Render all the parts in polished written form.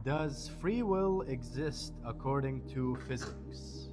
Does free will exist according to physics?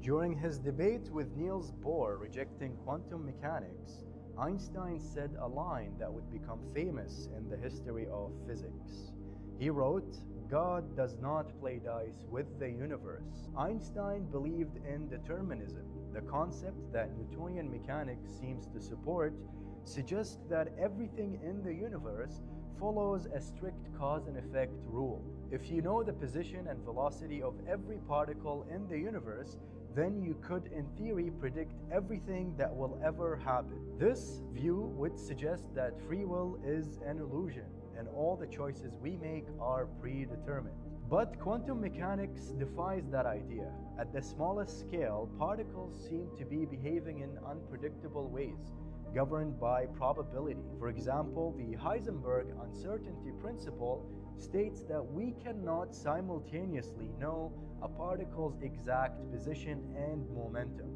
During his debate with Niels Bohr rejecting quantum mechanics, Einstein said a line that would become famous in the history of physics. He wrote, "God does not play dice with the universe." Einstein believed in determinism. The concept that Newtonian mechanics seems to support suggests that everything in the universe follows a strict cause and effect rule. If you know the position and velocity of every particle in the universe, then you could, in theory, predict everything that will ever happen. This view would suggest that free will is an illusion and all the choices we make are predetermined. But quantum mechanics defies that idea. At the smallest scale, particles seem to be behaving in unpredictable ways, governed by probability. For example, the Heisenberg uncertainty principle states that we cannot simultaneously know a particle's exact position and momentum.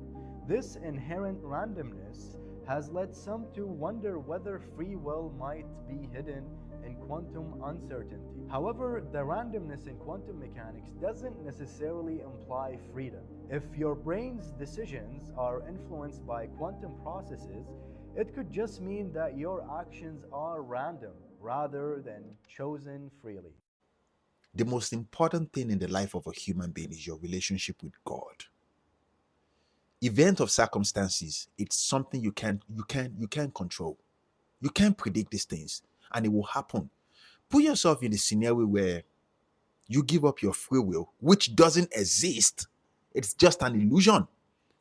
This inherent randomness has led some to wonder whether free will might be hidden in quantum uncertainty. However, the randomness in quantum mechanics doesn't necessarily imply freedom. If your brain's decisions are influenced by quantum processes, it could just mean that your actions are random rather than chosen freely. The most important thing in the life of a human being is your relationship with God. Event of circumstances, it's something you can't control. You can't predict these things, and it will happen. Put yourself in a scenario where you give up your free will, which doesn't exist. It's just an illusion.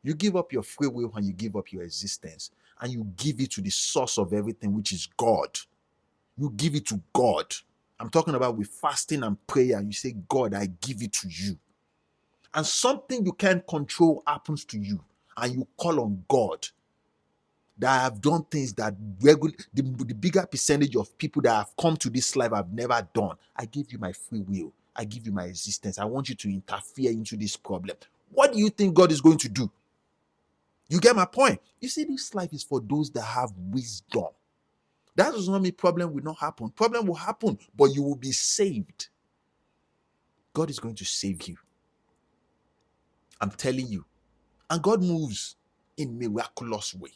You give up your free will and you give up your existence, and you give it to the source of everything, which is God. You give it to God. I'm talking about with fasting and prayer. You say, God, I give it to you. And something you can't control happens to you, and you call on God that have done things that the bigger percentage of people that have come to this life have never done. I give you my free will. I give you my existence. I want you to interfere into this problem. What do you think God is going to do? You get my point? You see, this life is for those that have wisdom. That does not mean problem will not happen. Problem will happen, but you will be saved. God is going to save you. I'm telling you. And God moves in miraculous way.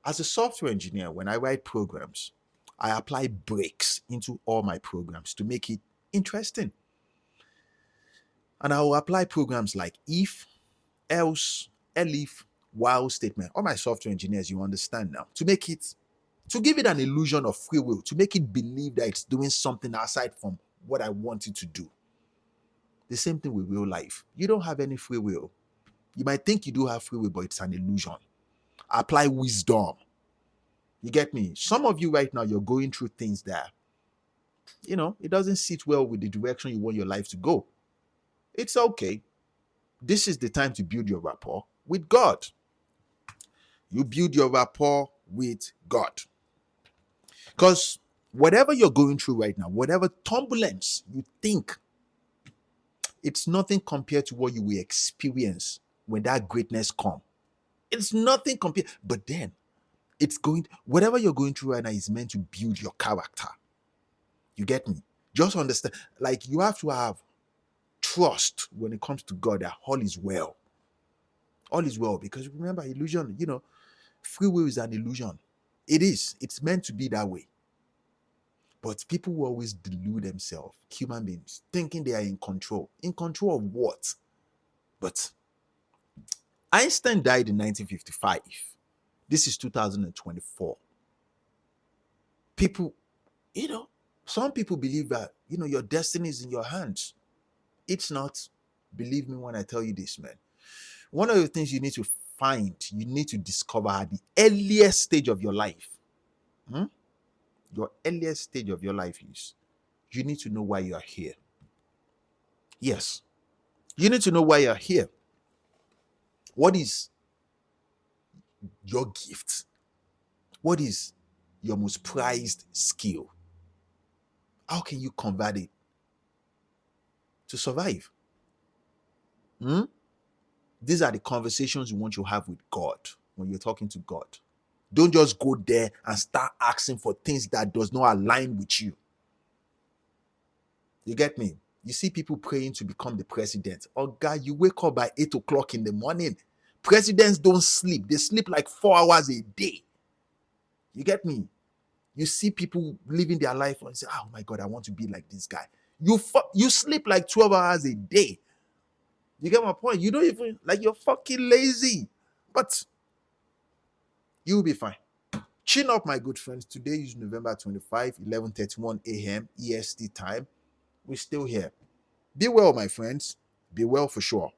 As a software engineer, when I write programs, I apply breaks into all my programs to make it interesting. And I will apply programs like if, else, elif, while statement. All my software engineers, you understand now, to give it an illusion of free will, to make it believe that it's doing something outside from what I want it to do. The same thing with real life. You don't have any free will. You might think you do have free will, but it's an illusion. Apply wisdom. You get me? Some of you right now, you're going through things that, it doesn't sit well with the direction you want your life to go. It's okay. This is the time to build your rapport with God. You build your rapport with God. Because whatever you're going through right now, whatever turbulence you think, it's nothing compared to what you will experience when that greatness comes. It's nothing compared. But then, whatever you're going through right now is meant to build your character. You get me? Just understand. Like, you have to have trust when it comes to God that all is well. All is well. Because remember, illusion, free will is an illusion. It is. It's meant to be that way. But people will always delude themselves, human beings, thinking they are in control. In control of what? But Einstein died in 1955. This is 2024. People, some people believe that, your destiny is in your hands. It's not. Believe me when I tell you this, man. One of the things you need to discover at the earliest stage of your life, hmm? Your earliest stage of your life is, you need to know why you are here. Yes, you need to know why you're here. What is your gift? What is your most prized skill? How can you convert it to survive? Hmm? These are the conversations you want to have with God when you're talking to God. Don't just go there and start asking for things that does not align with you. You get me? You see people praying to become the president. Oh God, you wake up by 8 o'clock in the morning. Presidents don't sleep. They sleep like 4 hours a day. You get me? You see people living their life and say, oh my God, I want to be like this guy. You sleep like 12 hours a day. You get my point? You don't even, like, you're fucking lazy. But you'll be fine. Chin up, my good friends. Today is November 25, 11:31 a.m. EST time. We're still here. Be well, my friends. Be well for sure.